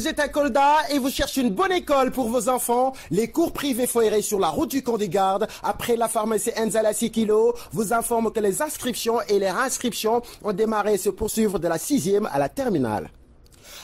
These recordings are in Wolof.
Vous êtes à Kolda et vous cherchez une bonne école pour vos enfants. Les cours privés Foiré sur la route du Camp des Gardes, après la pharmacie Enzala 6 kg, vous informe que les inscriptions et les réinscriptions ont démarré et se poursuivre de la 6e à la terminale.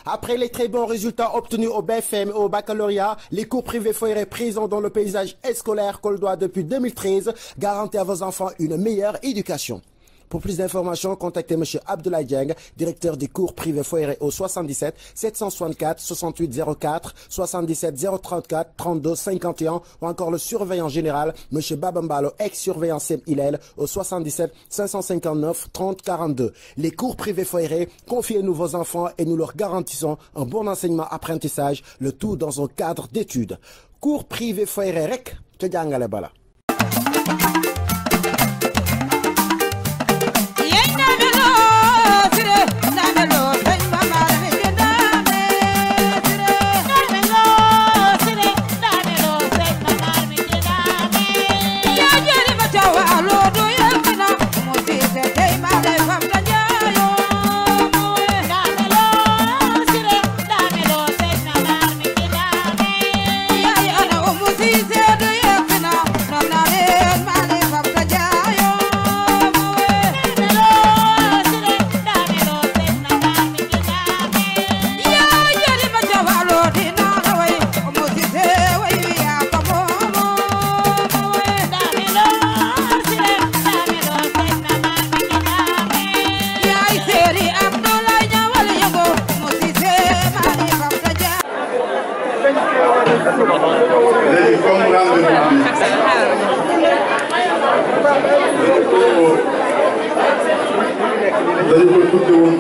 Après les très bons résultats obtenus au BFM et au baccalauréat, les cours privés Foiré présents dans le paysage scolaire coldois depuis 2013 garantissent à vos enfants une meilleure éducation. Pour plus d'informations, contactez M. Abdoulaye Dieng, directeur des cours privés Foiré au 77 764 68 04 77 034 32 51 ou encore le surveillant général M. Babambalo, ex-surveillant Sem Hillel au 77 559 30 42. Les cours privés Foiré, confiez-nous vos enfants et nous leur garantissons un bon enseignement-apprentissage, le tout dans un cadre d'études. Cours privés Foiré rek te jàngale bala.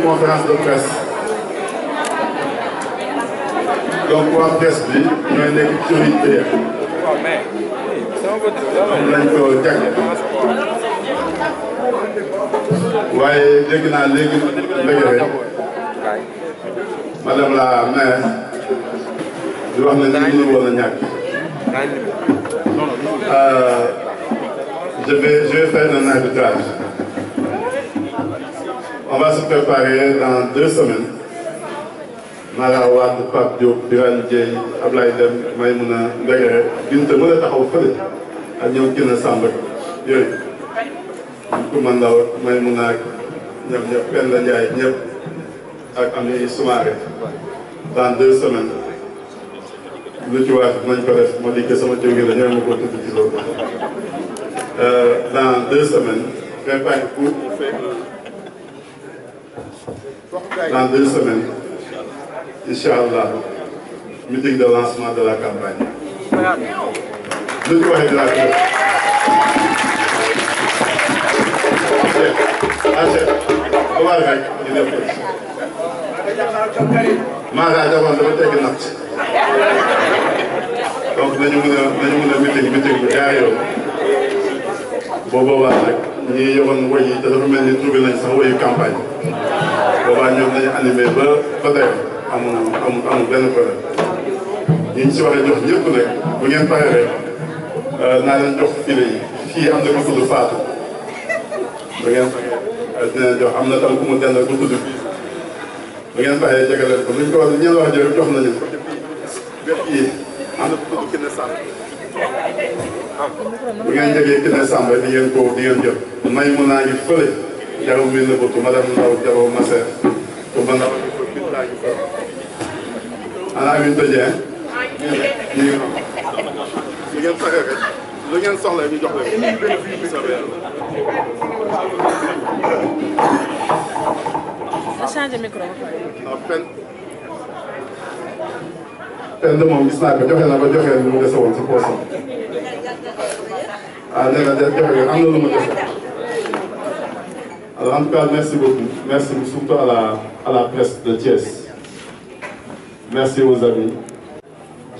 Conférence de presse. Donc waa presse bi ñooy nekk priorité am nañ ko jagle waaye dégg naa léegi ndegere madame la maire di wax ne ñu woon a ñàkk. Je vais faire un arbitrage. On va se préparer dans 2 semaines. Mara Wade, Pape Diop, Birane Dieye, Ablaye Dem, Maïmouna Ndegere, Binta mën a taxaw fële ak ñoom Kine Samb yooyu. Kouma Ndaw Maïmouna ak ñëpp Penda Ndiaye ñëpp ak Ami Soumaré. Dans 2 semaines. lu ci wax nañ ko def ma di que sama jóge la ñoo ma ko tudd ci loolu. Dans 2 semaines, préparez-vous. Dans 2 semaines, Inch'Allah, meeting de lancement de la campagne. Le doigt est de la tête. Achète. On va avec. Mara d'abord, je vais te note. Donc, nous avons meeting bu jaayoo. Bobo rek ñi yoroon woy yi te dafa mel ni trouvé nañ sax woyu campagne boobaa ñoom dañu animé ba tey amul benn problème ñi ñu si waxee jox ñëpp nag bu ngeen paree rek naa leen jox file yi fii am na ku tudd Fatou bu ngeen paree dina jox am na tam ku mu dendal ku tudd fii bu ngeen paree jegaleen ko luñ ko wax ñeen wax jërëjëf jox nañu ko fii am na ku tudd Kine Samb bu ngeen jógee Kine Samb di ngeen jot may mun naa ngi fële jaraw mi na bëtu madame Ndaw jaraw Masser ko ba ndaw ngi fa bintaa ngi fa ana Aminata Dieng ñu ngi lu ngeen saxee rek lu ngeen soxla ñu jox leen changé micro pen de moom gis naa ko joxe na ba joxe lu mu dese woon si poosam ah nee na joxe am na lu mu dese. Alors en tout cas merci beaucoup, merci surtout à la presse de Thiès, merci aux amis.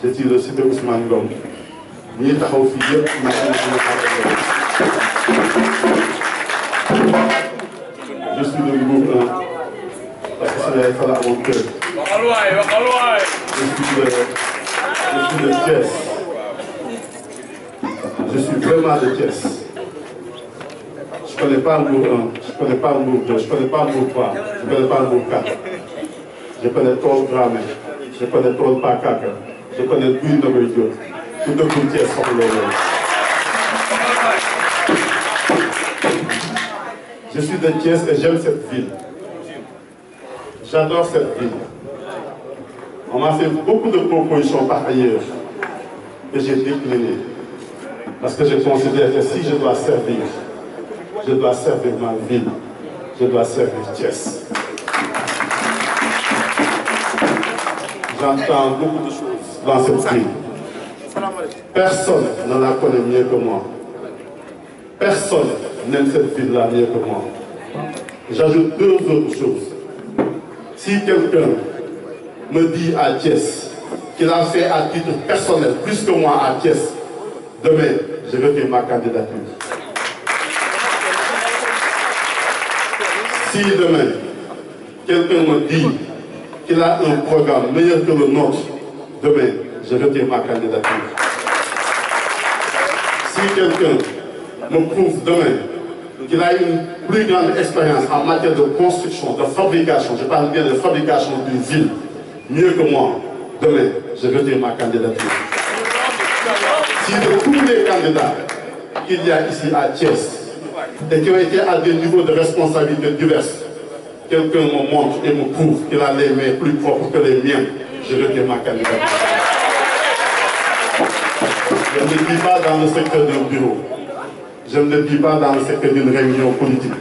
Je suis le cité Ousmane Ngom ñi taxaw fii yëpp je suis de groupe 1 parce que c'est fa la amoon kër. Je suis de Thiès. Je suis vraiment de Thiès. Je ne connais pas Mbour 1, je ne connais pas Mbour 2, je ne connais pas Mbour 3, je ne connais pas Mbour 4. Je connais Tor Dramé. je connais trop pas Kaka, je connais Guy Nogoïdio, tout de Thiès comme le Je suis de Thiès et j'aime cette ville. J'adore cette ville. On m'a fait beaucoup de propositions par ailleurs que j'ai déclinées. Parce que je considère que si je dois servir ma ville, je dois servir Thiès. J'entends beaucoup de choses dans cette ville. Personne ne la connaît mieux que moi. Personne n'aime cette ville-là mieux que moi. J'ajoute deux autres choses. Si quelqu'un me dit à Thiès qu'il a fait à titre personnel plus que moi à Thiès, demain, je retire ma candidature. Si demain, quelqu'un me dit qu'il a un programme meilleur que le nôtre, demain, je retire ma candidature. Si quelqu'un me prouve demain qu'il a une plus grande expérience en matière de construction, de fabrication, je parle bien de fabrication d'une ville, mieux que moi, demain, je retire ma candidature. Si de tous les candidats qu'il y a ici à Thiès et qui ont été à des niveaux de responsabilité diverses, quelqu'un me montre et me prouve qu'il a les mains plus propres que les miens, je retire ma candidature. Je ne le dis pas dans le secteur d'un bureau. Je ne le dis pas dans le secteur d'une réunion politique.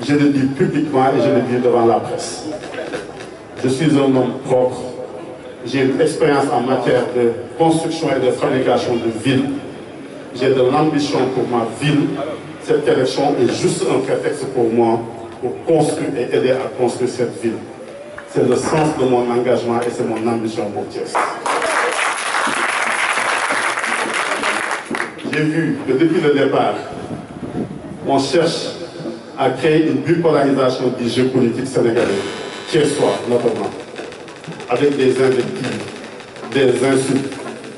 Je le dis publiquement et je le dis devant la presse. Je suis un homme propre. J'ai une expérience en matière de construction et de fabrication de villes. J'ai de l'ambition pour ma ville. Cette élection est juste un prétexte pour moi pour construire et aider à construire cette ville. C'est le sens de mon engagement et c'est mon ambition pour Thiès. J'ai vu que depuis le départ, on cherche à créer une bipolarisation du jeu politique sénégalais, thiessois notamment, avec des invectives, des insultes,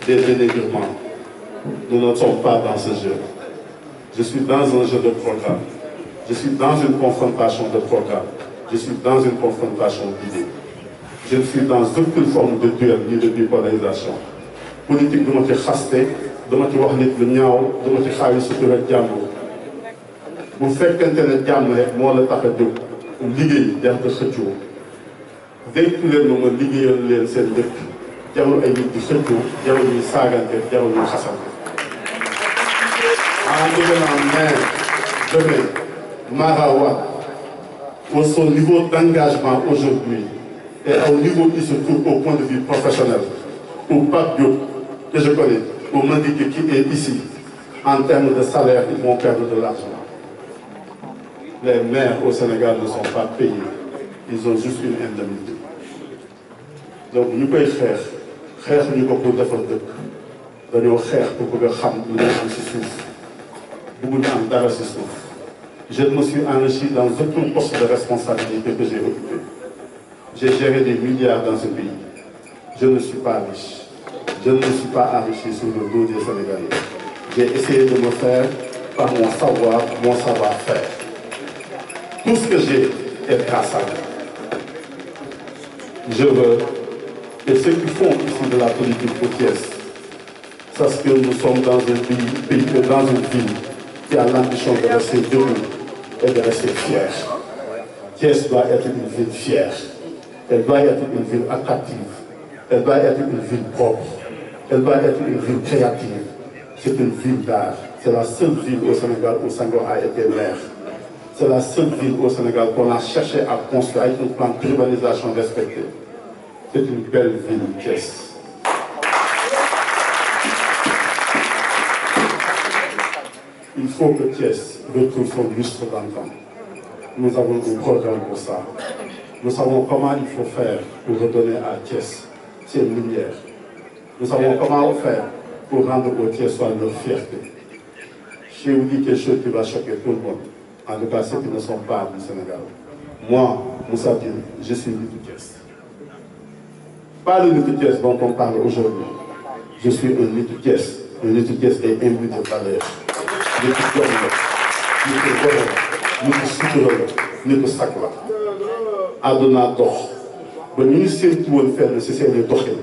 des dénigrements. Nous ne sommes pas dans ce jeu. Je suis dans un jeu de programme. Je suis dans une confrontation de programme. Je suis dans une confrontation d'idées. Je ne suis dans aucune forme de duel ni de bipolarisation. Politique de notre chasteté, de notre wahlit de niao, de notre chavis sur le diamant. Vous faites qu'Internet diamant, moi le tape de ligue d'être chrétien. Véhiculer nous ligue les scènes de diamant et du chrétien, diamant du sagante, diamant du chassante. En devenant maire, demain, Marawa, pour son niveau d'engagement aujourd'hui, et au niveau qui se trouve au point de vue professionnel, pour Pape Diop, que je connais, pour m'indiquer qui est ici, en termes de salaire, ils vont perdre de l'argent. Les maires au Sénégal ne sont pas payés, ils ont juste une indemnité. Donc nous pouvons faire nous pour défendre dañoo xeex pour que xam lu ñu am si suuf bëgguñu am dara si suuf. Je me suis enrichi dans aucun poste de responsabilité que j'ai occupé. J'ai géré des milliards dans ce pays. Je ne suis pas riche. Je ne me suis pas enrichi sur le dos des Sénégalais. J'ai essayé de me faire par mon savoir, mon savoir-faire. Tout ce que j'ai est grâce à lui. Je veux que ceux qui font ici de la politique pour Thiès, parce que nous sommes dans un pays, dans une ville qui a l'ambition de rester debout et de rester fier. Thiès doit être une ville fière. Elle doit être une ville attractive. Elle doit être une ville propre. Elle doit être une ville créative. C'est une ville d'art. C'est la seule ville au Sénégal où Senghor a été maire. C'est la seule ville au Sénégal qu'on a cherché à construire avec un plan d'urbanisation respecté. C'est une belle ville, Thiès. Il faut que Thiès retrouve son lustre d'antan. Nous avons un programme pour ça. Nous savons comment il faut faire pour redonner à Thiès ses lumières. Nous savons comment faire pour rendre aux Thiessois leur fierté. Je vous dis quelque chose qui va choquer tout le monde. En tout cas, ceux qui ne sont pas du Sénégal. Moi, Moussa Diène, je suis né de Thiès. Pas le né de Thiès dont on parle aujourd'hui. Je suis un né de Thiès. Un né de Thiès est imbu de valeur. Né de Dieu, né de Gorée, né de Sutura, né de Sakla. Adona dox ba ñu séntu woon fenn si seen i doxin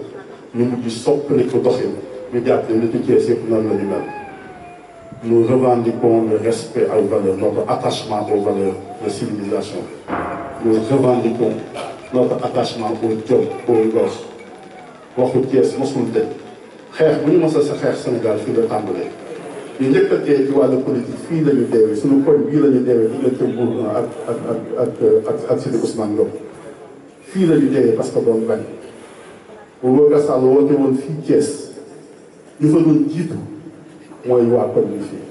ñu mujj soppali ko doxin ñu jàpp ne nitu Thiès yëpp noonu la ñu mel. Nous revendiquons le respect aux valeurs, notre attachement aux valeurs de civilisation. Nous revendiquons notre attachement au jom, au ngor. waxu Thiès mosul de xeex bu ñu mos a sa xeex Sénégal fii la tàmbalee. ñu njëkk a dee ci wàllu politique fii la ñu deewee suñu koñ bii la ñu deewee diggante Mbour ak Sidi Ousmane Ngom. fii la ñu deewee parce que doon bañ. bu Boubacar Sall woote woon fii Thiès ñu fa doon jiitu mooy waa koñ bi fii.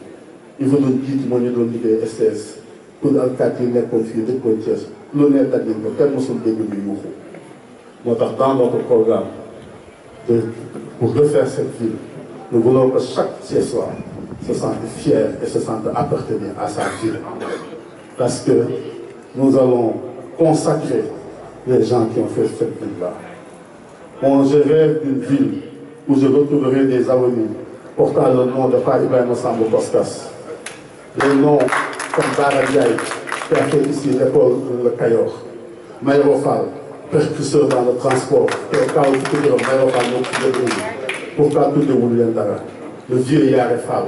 ñu fa doon jiitu moo ñu doon liggéey STS pour alkaati yi nekkoon fii dëkkoon Thiès lu ne daj nañ ko kenn mosul dégg ñu yuuxu. moo tax dans notre programme pour refaire cette ville, nous voulons que chaque Thiessois se sente fier et se sente appartenir à sa ville. Parce que nous allons consacrer les gens qui ont fait cette ville-là. Je rêve d'une ville où je retrouverai des avenues portant le nom de Père Ibrahima Sambou Koskas. Les noms comme Bara Ndiaye, qui a fait ici l'école Le Cayor, Maïro Fall, précurseur dans le transport, pourquoi tout de William Dara, le vieux Yare Fall,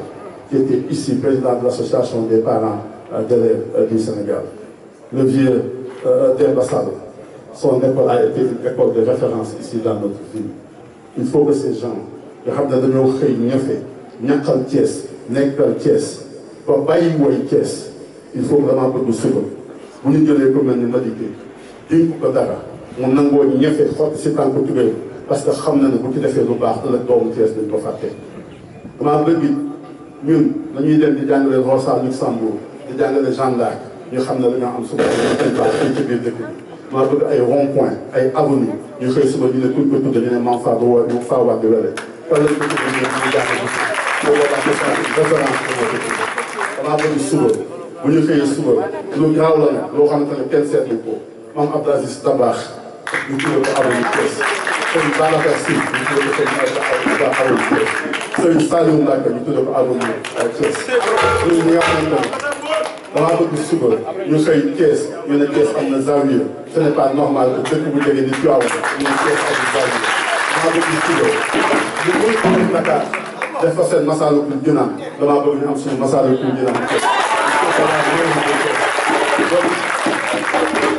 qui était ici président de l'association des parents d'élèves du Sénégal, le vieux Dembassal, son école a été une école de référence ici dans notre ville. Il faut que ces gens, les gens de nos xëy ñafe ñàkkal Thiès nekkal Thiès ba bàyyi woy Thiès, il faut vraiment que nous suba bu ñu jëlee ko mel ni Madické dénk ko dara mu nangoo ñefe xotti si tànk tubéy parce que xam na ne bu ci defee lu baax ëllëg doomu Thiès dañ ko fàtte. damaa bëgg ñun dañuy dem di jàngale Rosa Luxembourg di jàngale Jeanne d'Arc ñu xam ne dañoo am suba fii ci biir dëkk bi. damaa bëgg ay rond point ay avenue ñu xëy suba ñu ne kuñ ko tudde ñu ne Mame Faa bu Faa Wade Wele fan lañ ko tuddee ñu jàng boo boobaa référence damaa bëgg suba bu ñu xëyee suba lu gaaw la ne loo xamante ne kenn seetlu ko Mame Abdou Aziz Dabakh ñu tuddee ko avenue Thiès sëñ Babacar Sy ñu tuddee ko avenue Thiès sëñ Saliou Mbacké ñu tuddee ko avenue Thiès ñun ñi nga xamante ne damaa bëgg suba ñu xëy Thiès ñu ne Thiès am na zawiya ce n'est pas normal que dëkk bu jege ni Tivaouane ñu ne Thiès am na zawiya damaa bëgg suba ñu muy am Dakar def fa seen Massalikul Jinaan damaa bëgg ñu am suñu Massalikul Jinaan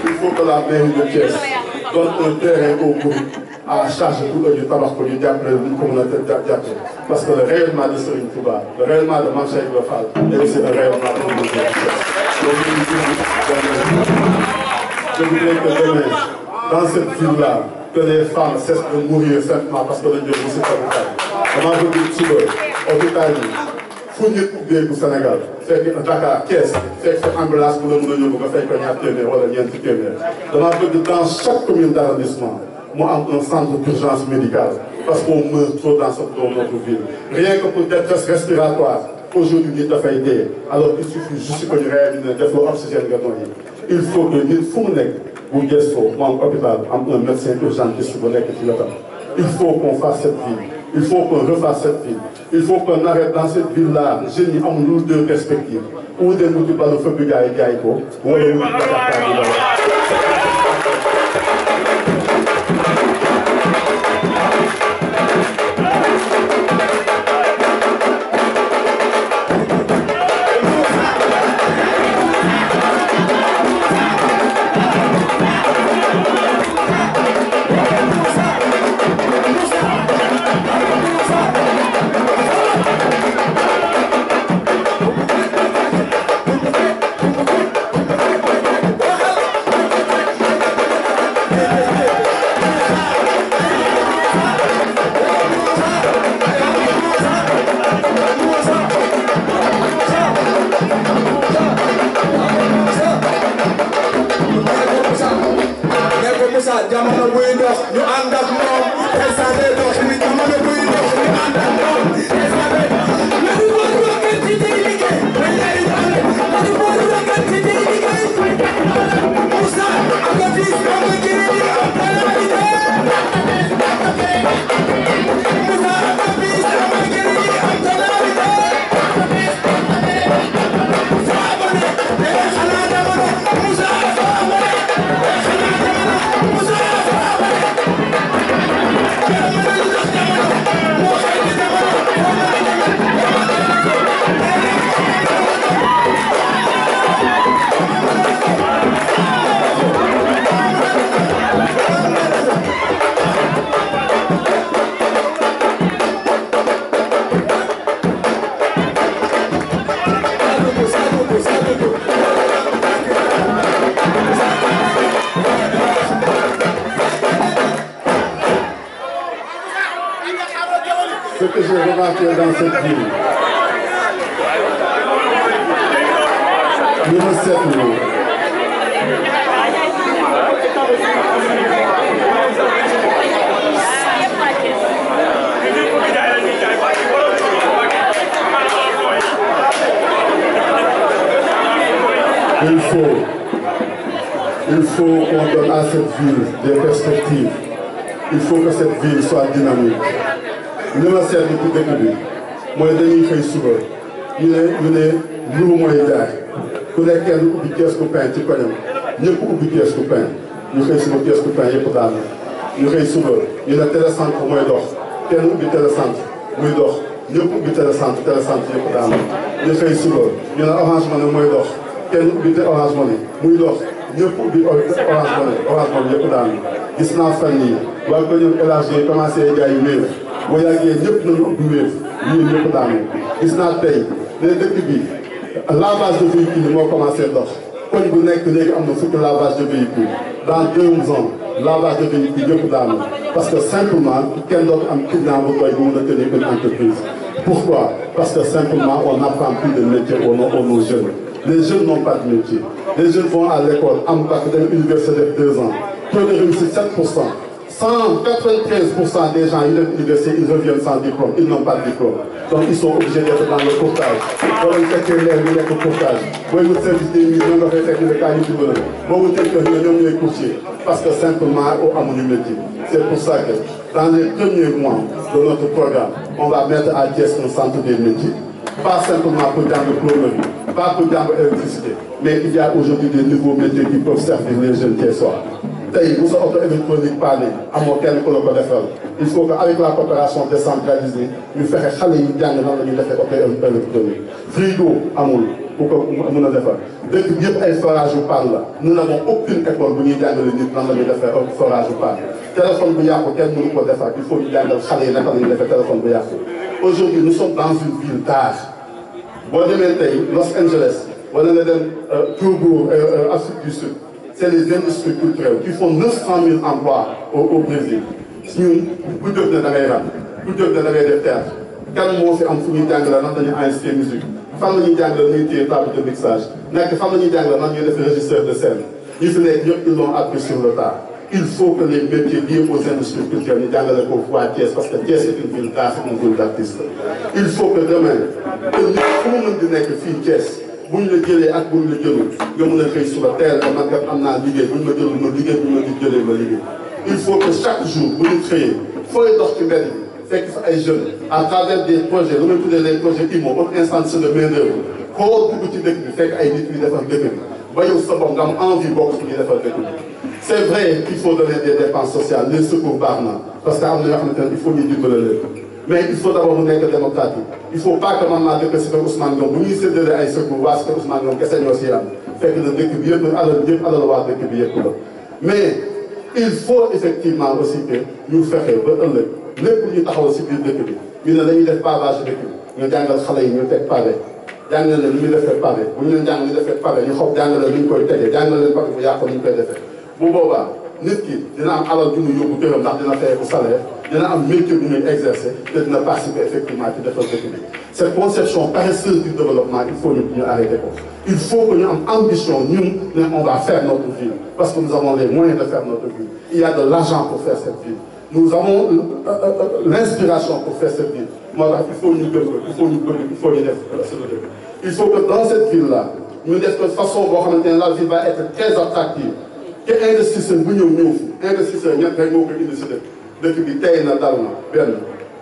il faut que la mairie de Thiès donne un terrain au groupe à charge pour eux ñu tabax ko ñu jàppale ñu ko mën a jàppale parce que le rayonnement de Serigne Touba le rayonnement de Mame Cheikh Ibra Fall est aussi un rayonnement de notre Thiès. Donc je voudrais que demain dans cette ville-là que les femmes cessent de mourir simplement parce que dañu jël monsieur hôpital damaa bëgg suba hôpital yi fu nit ubbeeku Sénégal fekk Dakar Thiès fekk fa ambulance bu la mën a yóbbu nga fay ko ñaar téeméer wala ñeenti téeméer damaa bëgg dans chaque commune d'arrondissement mu am un centre d'urgence médicale parce qu'on meurt trop dans notre ville. Rien que pour détresse respiratoire aujourd'hui nit dafay dee alors il suffit juste que ñu réanimé def lu oxygène nga noyyi. Il faut que nit fu mu nekk bu gëstoo mu am hôpital am un médecin urgentiste bu nekk ci wetam. Il faut qu'on fasse cette ville. Il faut qu'on refasse cette ville. Il faut qu'on arrête dans cette ville-là jeunes yi amul deux perspectives ou dem wuti balu fëgg gars yi jaay ko wala wuti Dakar bi que j'ai remarqué dans cette ville, nous ne seetloo il faut qu'on donne à cette ville des perspectives. Il faut que cette ville soit dynamique. Li ma seetlu ci dëkk bi mooy dañuy xëy suba ñu ne lu mooy jaay ku nekk kenn ubbi kees ku pain ci koñam ñëpp ubbi kees ku pain ñu xëy suba kees ku pain yëpp daal ñu xëy suba ñu ne télécentre mooy dox kenn ubbi télécentre muy dox ñëpp ubbi télécentre yëpp daal ñu xëy suba ñu ne Orange Money mooy dox kenn ubbi Orange Money muy dox ñëpp ubbi Orange Money yëpp daal gis naa fan yii waa ko ñoom élargi commencé jaay Wave boo yàggee ñëpp nañu ubbi Wave ñii ñëpp daanu gis naa tey ne dëkk bi lavage de véhicule moo commencé dox koñ bu nekk léegi am na fukki lavage de véhicule dans 2 ans lavage de véhicule yëpp daanu parce que simplement kenn dootu am client bu koy bu mën a tenir une entreprise. Pourquoi? Parce que simplement on n'apprend plus de métier aux nos jeunes. Les jeunes n'ont pas de métier. Les jeunes vont à l'école, am bac dem université def 2 ans. Taux de réussite 7%. 193% des gens ils viennent à l'université, ils reviennent sans diplôme, ils n'ont pas de diplôme. Donc ils sont obligés d'être dans le courtage. Boo leen fekkee leer ñu nekk courtage booy wut service des millions nga fay fekk ñu ne kaa ñu dimbali boo wutee kër ñu ne ñoom ñooy courtier parce que simplement amuñu métier. C'est pour ça que dans les premiers mois de notre programme, on va mettre à Thiès un centre des métiers. Pas simplement pour jàng plomberie, pas pour jàng électricité, mais il y a aujourd'hui des nouveaux métiers qui peuvent servir les jeunes thiessois. Tey bu sa auto électronique paane amoo kenn ku la ko defal il faut que avec la coopération décentralisée ñu fexe xale yi jàng nan la ñuy defee auto électronique. Frigo amul ku ko mën a defar dëkk bi yëpp ay forage yu panne la nous n'avons aucune école bu ñuy jàngale nit nan la ñuy defee forage yu panne. Téléphone bu yàqu kenn mënu ko defar il faut ñu jàngal xale yi naka la ñuy defee téléphone bu yàqu. Aujourd'hui nous sommes dans une ville d'art boo demee tey Los Angeles wala nga dem Togo Afrique du Sud. C'est les industries culturelles qui font 900 000 emplois au Brésil. ñun ku jóg ne da ngay rap ku jóg ne da ngay def théâtre kan moo fi am fu ñuy jàngale nan dañuy enregistrer musique fan la ñuy jàngale ñuy téye table de mixage nekk fan la ñuy jàngale nan ñuy def régisseur de scène ñi fi nekk ñëpp ils l'ont appris sur le tas. Il faut que les métiers liés aux industries culturelles ñu jàngale ko waa Thiès parce que Thiès est une ville d'art, c'est une ville d'artistes. Il faut que demain que nit fu mu mën di nekk fii Thiès. bu ñu la jëlee ak bu ñu la jëlul nga mën a xëy suba teel ba man kat am naa liggéey bu ñu ma jëlul ma liggéey bu ñu ma jëlee ma liggéey. Il faut que chaque jour bu ñu xëyee fooy dox ci mbedd bi fekk fa ay jeunes à travers des projets lu may tuddee les projets IMO autre instance de main d'œuvre koo dugg ci dëkk bi fekk ay nit yu defar dëkk bi ba yow sa bopp nga am envie bokk ci ñuy defar dëkk bi. C'est vrai qu'il faut donner des dépenses sociales les secours baax na parce que am na yoo xamante ne il faut ñu dimbale leen. Mais il faut d'abord mu nekk démocratique il ne faut pas que man maa dëkk si kër Ousmane Ngom bu ñuy séddale ay secours waa si kër Ousmane Ngom kese ñoo si am fekk na dëkk bi yëpp alal waa dëkk bi yëpp la. Mais il faut effectivement aussi que ñu fexe ba ëllëg lépp ñu taxaw si biir dëkk bi ñu ne dañuy def pavage dëkk bi ñu jàngal xale yi ñu teg pavé jàngal leen lu ñu defee pavé bu ñu leen jàng ñu defee pavé ñu xob jàngal leen lu ñu koy tegee jàngal leen pavé bu yàqu ñu koy defee bu boobaa nit ki dina am alal ju mu yóbbu këram ndax dina fay ko salaire dina am métier bu muy exercer te dina participer effectivement ci defal dëkk bi. Cette conception paresseuse du développement il faut ñu arrêter ko. Il faut que ñu am ambition ñun ne on va faire notre ville parce que nous avons les moyens de faire notre ville. Il y a de l'argent pour faire cette ville. Nous avons l'inspiration pour faire cette ville. moo tax il faut ñu gën ko il faut ñu bëgg il faut ñu def suñu dëkk. Il faut que dans cette ville là ñu def de façon boo xamante ne la ville va être très attractive. te investisseur bu ñëw fi investisseur ñett rek moo koy indi si dëkk bi tey na dal na benn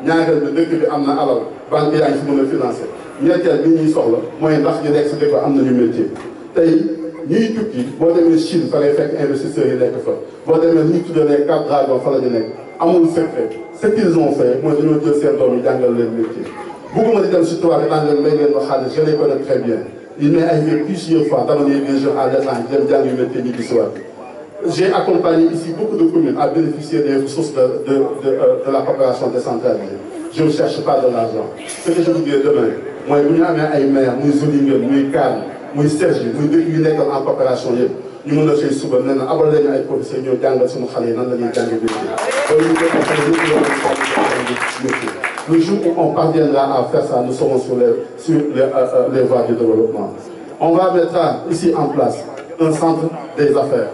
ñaareel bi dëkk bi am na alal banque yaa ngi fi mën a financer ñetteel bi ñuy soxla mooy ndax ñu nekk si dëkk am nañu métier. tey ñuy tukki boo demee Chine fa lay fekk investisseurs yi nekk fa boo demee li ñu tuddee les 4 dragons fa la ñu nekk amul secret ce qu'ils ont fait mooy dañoo jël seen doom yi jàngal leen métier. bëgguma di dem si tubaab bi daan leen may ngeen ma xaalis je les connais très bien il m'est arrivé plusieurs fois d'amener des jeunes à l'étranger dem jàngi métier ñi gis waat. J'ai accompagné ici beaucoup de communes à bénéficier des ressources de la coopération décentralisée. Je ne cherche pas de l'argent. Ce que je vous dis demain, moi, bu ñu amee ay maire muy Zolinguen muy Kane muy Sergi muy dëkk yu nekk en coopération yëpp ñu mën a xëy suba nee na abal leen ay professeurs ñoo jàngal suñu xale yi nan la ñuy jàng métier. loolu ñu koy Le jour où on parviendra à faire ça, nous serons sur les voies du développement. On va mettre ici en place un centre des affaires.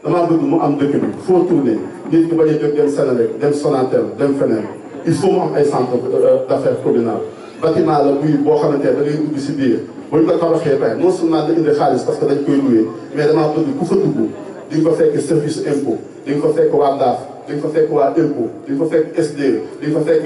Damaa bëgg mu am dëkk bi foo tourner nit ki bañ a jóg dem Senelec dem Sonatel dem feneen il faut mu am ay centre d'affaires communal bâtiment la buy boo xamante ne da ngay dugg si biir bu ñu ko tabaxee pare non seulement da indi xaalis parce que dañ koy loué mais damaa bëgg ku fa dugg di nga fa fekk service impôt di nga fa fekk waa DAF di nga fa fekk waa impôt di nga fa fekk SDE di nga fa fekk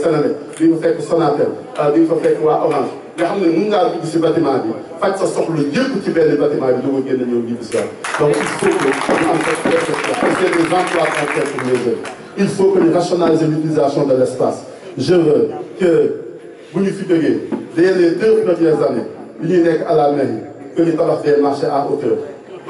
Senelec di nga fa fekk Sonatel di nga fa fekk waa Orange nga xam ne mun ngaa dugg si bâtiment bi faj sa soxla yëpp ci benn bâtiment bi doo ko génne ñëw ñibbi si donc il faut que ñu am cette perspective parce que des emplois concrets pour les jeunes. Il faut que ñu rationaliser l'utilisation de l'espace. Je veux que bu ñu fi jógee dès les 2 premières années yu ñuy nekk à la mairie que ñu tabax des marchés à hauteur.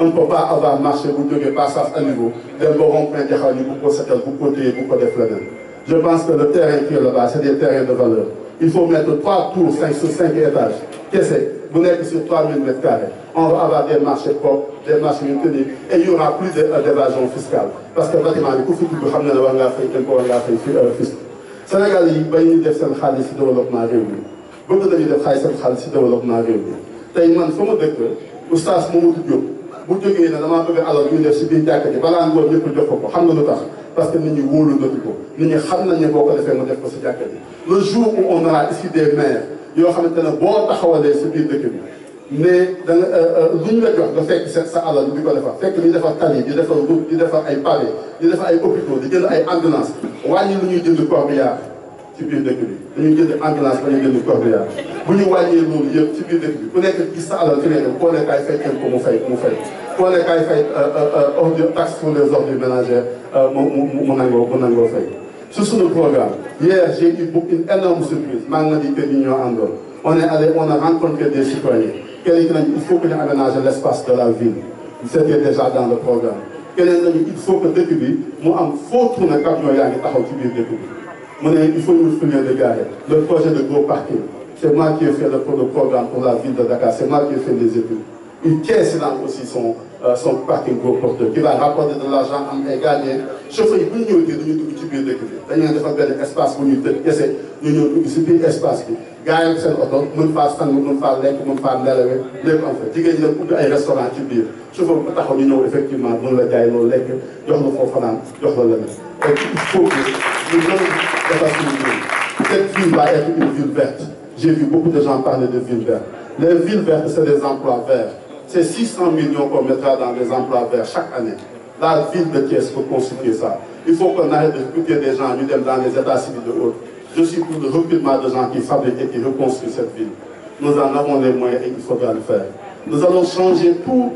On ne peut pas avoir marché bu jógee passage à niveau dem ba rond-point jaxaw ñu bu ko setal bu ko téye bu ko def leneen. Je pense que le terrain qui est là-bas c'est des terrains de valeur. Il faut mettre 3 tours 5 sur 5 étages. Qu'est-ce vous n'êtes que sur 3000 mètres carrés. On va avoir des marchés propres, des marchés tenus, et il n'y aura plus d'évasion fiscale. Parce que le bâtiment, il faut que vous sachiez que vous avez fait fisc. Sénégal, il y a des xaalis ci développement réew mi. Bëgg nañu def xaalis ci développement réew mi. Tey man fa ma dëkk oustaz Mamadou Diop bu jógee ne damaa bëgg alal ñu def si biir jàkka ji balaa ngoon ñëpp jox ko xam nga lu tax parce que nit ñi wóolu natu ko nit ñi xam nañ ne boo ko defee mu def ko si jàkka ji. Le jour où on aura ici des maires yoo xamante ne boo taxawalee si biir dëkk bi mais da nga lu ñu la jox nga fekk sa alal di ko defar fekk ñu defar tali di defar route di defar ay pavé di defar ay hôpitaux di jënd ay ambulance wàññi lu ñuy jënd corbillard ci biir dëkk bi dañuy jënd ambulance ba ñuy jënd corbillard bu ñu wàññee loolu yëpp ci biir dëkk bi ku nekk gis sa alal fi ngay dem koo ne kaay fay ko mu fay koo ne kaay fay ordure taxe pour les ordures ménagères mu nangoo fay. Sur le programme, hier j'ai eu une énorme surprise. On est allé, on a rencontré des citoyens. Il faut que nous aménagions l'espace de la ville. C'était déjà dans le programme. Il faut que dès que nous faut tourner camion il faut nous finir de garer. Le projet de gros parking, c'est moi qui ai fait le programme pour la ville de Dakar, c'est moi qui ai fait les études. Une caisse là aussi son parking gros porteur qui va rapporter de l'argent et gagner. Chauffeur yi bu ñu ñëwee dañuy dugg ci biir dëkk bi dañu defal benn espace bu ñuy tëj kese ñu ñëw dugg si biir espace bi gaayal seen oto mën faa sang mën faa lekk mën faa nelawe lépp am fa jigéen ñi nag ubbi ay restaurant ci biir chauffeur bu taxaw ñu ñëw effectivement mën la jaay loolu lekk jox la foofu fanaan jox la leneen et il faut que ñu mën a defar suñu ville. Cette ville va être une ville verte. J'ai vu beaucoup de gens parler de ville verte. Les villes vertes c'est des emplois verts. C'est 600 millions qu'on mettra dans des emplois verts chaque année. La ville de Thiès peut constituer ça. Il faut qu'on arrête de recruter des gens dans les états civils de autres. Je suis pour le recrutement de gens qui fabriquent et qui reconstruisent cette ville. Nous en avons les moyens et il faudra le faire. Nous allons changer tout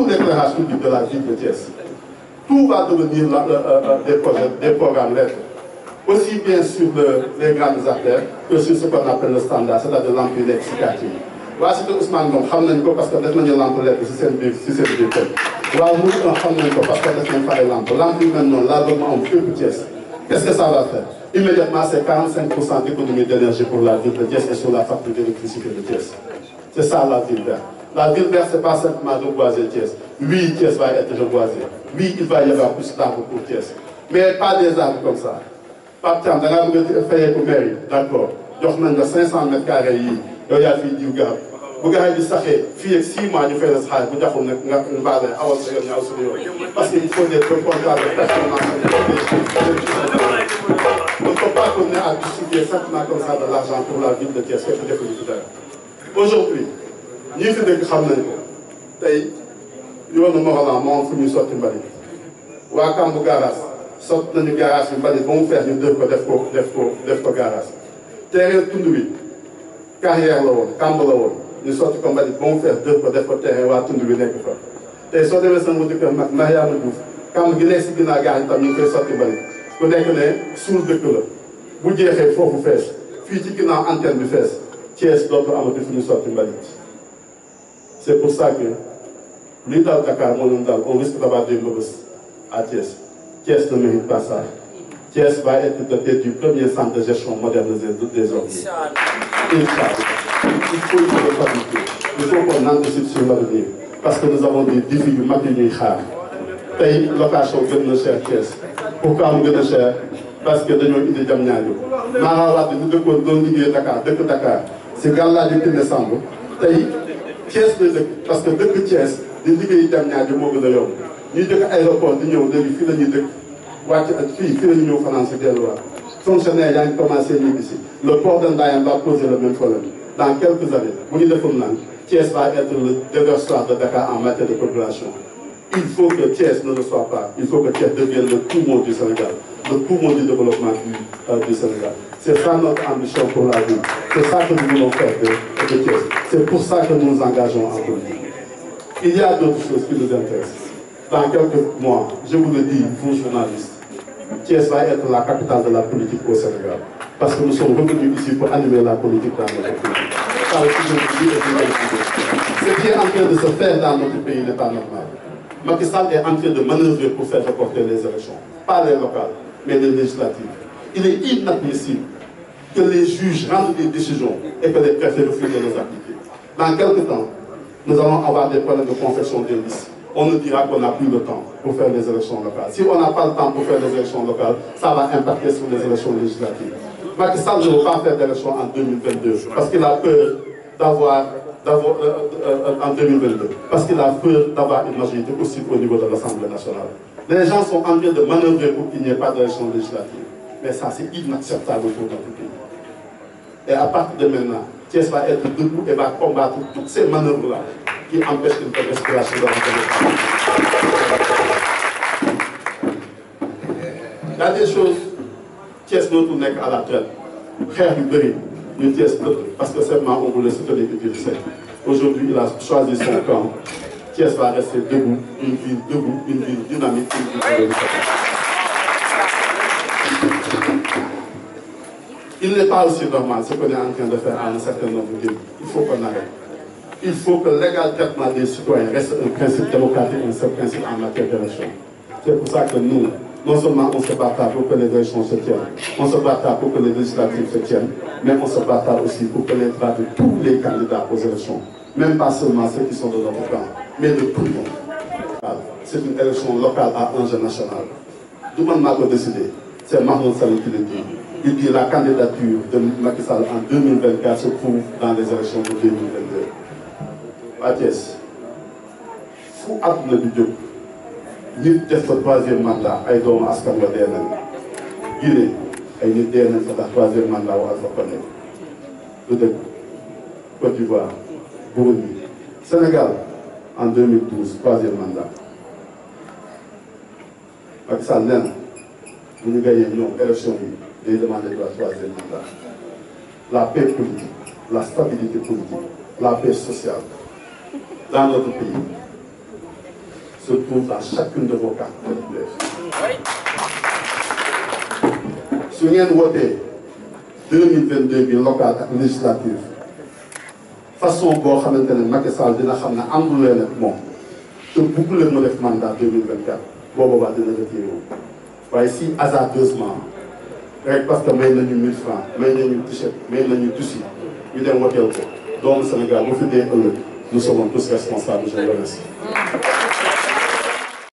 l'éclairage public de la ville de Thiès. Tout va devenir des programmes lettres. Aussi bien sur les grandes artères que sur ce qu'on appelle le standard, c'est-à-dire l'empire lexicatif. Waa cité Ousmane Ngom xam nañ ko parce que def nañu lampe lettre si seen biir kër waaw mu xam nañ ko parce que def nañ fa ay lampe yi mel noonu laa bëgg ma am fépp Thiès. Qu'est-ce que ça va faire? Immédiatement c'est 45% d'économie d'énergie pour la ville de Thiès et sur la facture d'électricité de Thiès. C'est ça la ville verte. La ville verte c'est pas simplement reboiser Thiès. Oui, Thiès va être reboisé. Oui, il va y avoir plus d'arbres pour Thiès. Mais pas des arbres comme ça. Par exemple, da ngaa bëgg a fayee ko mairie, d'accord. Jox nañ la 500 mètres carrés yii yow yaa fii jiw garab bu garab yi di saxee fii ak 6 mois ñu fay la xaalis bu jaxul nag nga mbaale awal sa yoon ñaaw suñu yoon parce que il faut des contrats de performance. On ne peut pas continuer à distribuer simplement comme ça de l'argent pour la ville de Thiès fekk defuñu fi dara. Aujourd'hui ñii fi dëkk xam nañ ko tey yoonu Morolan moo am fu ñuy sotti mbalit waa Kambu garage sotti nañu garage bi mbalit ba mu feex ñu def ko garage. terrain tund wi carrière la woon kamb la woon ñu sotti ko mbalit ba mu fees def ko terrain waa tund wi nekk fa tey soo demee sama wuti kër mag Mariama Diouf kamb gi nekk si ginnaaw gaar yi tam ñu ngi koy sotti mbalit ku nekk ne suul dëkk la bu jeexee foofu fees fii ci ginnaaw antenne bi fees Thiès dootu amati fu ñu sotti mbalit. C'est pour ça que li dal Dakar moo leen dal on risque d'avoir des mbëbës à Thiès. Thiès ne mérite pas ça. Thiès va être doté du premier centre de gestion modernisé des ordures. Inch'Allah. Il faut le fabriquer. Il faut qu'on anticipe sur l'avenir. Parce que nous avons des défis du mag yu ñuy xaar. Tey location gën na cher Thiès. Pourquoi mu gën a cher? parce que dañoo indi Diamniadio Mara Wade ñu dëkkoon doon liggéey Dakar dëkk Dakar si gàllaaji Kiné Samb tey Thiès la dëkk parce que dëkk Thiès di liggéey Diamniadio moo gën a yomb ñuy dëkk aéroport di ñëw léegi fii la ñuy dëkk wàcc ak fii la ñu ñëw fanaan si delluwaat fonctionnaire yaa ngi commencé ñibbi si le port de Ndayane va poser le même problème dans quelques années bu ñu defoon naan Thiès va être le déversoir de Dakar en matière de population. Il faut que Thiès ne le soit pas. Il faut que Thiès devienne le poumon du Sénégal, le poumon du développement du Sénégal. C'est ça notre ambition pour la vie. C'est ça que nous voulons faire de Thiès. C'est pour ça que nous nous engageons en politique. Il y a d'autres choses qui nous intéressent. Dans quelques mois, je vous le dis, vous journalistes, Thiès va être la capitale de la politique au Sénégal. Parce que nous sommes revenus ici pour animer la politique dans notre pays. Ce qui est en train de se faire dans notre pays n'est pas normal. Macky Sall est en train de manœuvrer pour faire reporter les élections. Pas les locales, mais les législatives. Il est inadmissible que les juges rendent des décisions et que les préfets refusent de les appliquer. Dans quelques temps, nous allons avoir des problèmes de confession des listes. On nous dira qu'on n'a plus le temps pour faire les élections locales. Si on n'a pas le temps pour faire les élections locales, ça va impacter sur les élections législatives. Macky Sall ne veut pas faire d'élections en 2022 parce qu'il a peur en 2022 parce qu'il a peur d'avoir une majorité aussi au niveau de l'Assemblée nationale. Les gens sont en train de manœuvrer pour qu'il n'y ait pas d'élections législatives. Mais ça, c'est inacceptable pour notre pays. Et à partir de maintenant, Thiès va être debout et va combattre toutes ces manœuvres-là qui empêchent une vraie respiration dans notre pays. Il y a des choses. Thiès notre nekk à la traite xeex yu bëri ñu Thiès parce que seulement on voulait soutenir Idrissa Seck. Aujourd'hui il a choisi son camp. Thiès va rester debout, une ville dynamique, une ville de Il n'est pas aussi normal ce qu'on est en train de faire à un certain nombre de villes. Il faut qu'on arrête. Il faut que l'égal traitement des citoyens reste un principe démocratique, un principe en matière d'élection. C'est pour ça que nous, non seulement on se battra pour que les élections se tiennent, on se battra pour que les législatives se tiennent, mais on se battra aussi pour que les droits de tous les candidats aux élections, même pas seulement ceux qui sont de notre camp, mais de tout le monde. C'est une élection locale à enjeu national. Tout le monde n'a pas décidé. C'est Mahmoud Salih qui le dit. Il dit la candidature de Macky Sall en 2024 se trouve dans les élections de 2022. À Thiès, fu àdduna bi jóg nit def fa troisième mandat ay doomu askan wa dee nañ Guinée ay nit dee nañ fa ndax troisième mandat wa Alpha Condé lu dëgg Côte d'Ivoire Burundi Sénégal en 2012 troisième mandat Macky Sall nee na bu ñu gagné ñoom élection yi day demander la troisième mandat. La paix politique, la stabilité politique, la paix sociale dans notre pays se trouve dans chacune de vos cartes électorales. Su ngeen wootee 2022 bi local ak législative façon boo xamante ne Macky Sall dina xam ne ànduleen ak moom te bëgg leen mu def mandat 2024 boobaa dina retiré wu waaye si hasardeusement rek parce que may nañu 1000 francs may nañu t-shirt may nañu tissu ñu dem woteel ko doomu Sénégal bu fi dee ëllëg nous sommes tous responsables je vous remercie.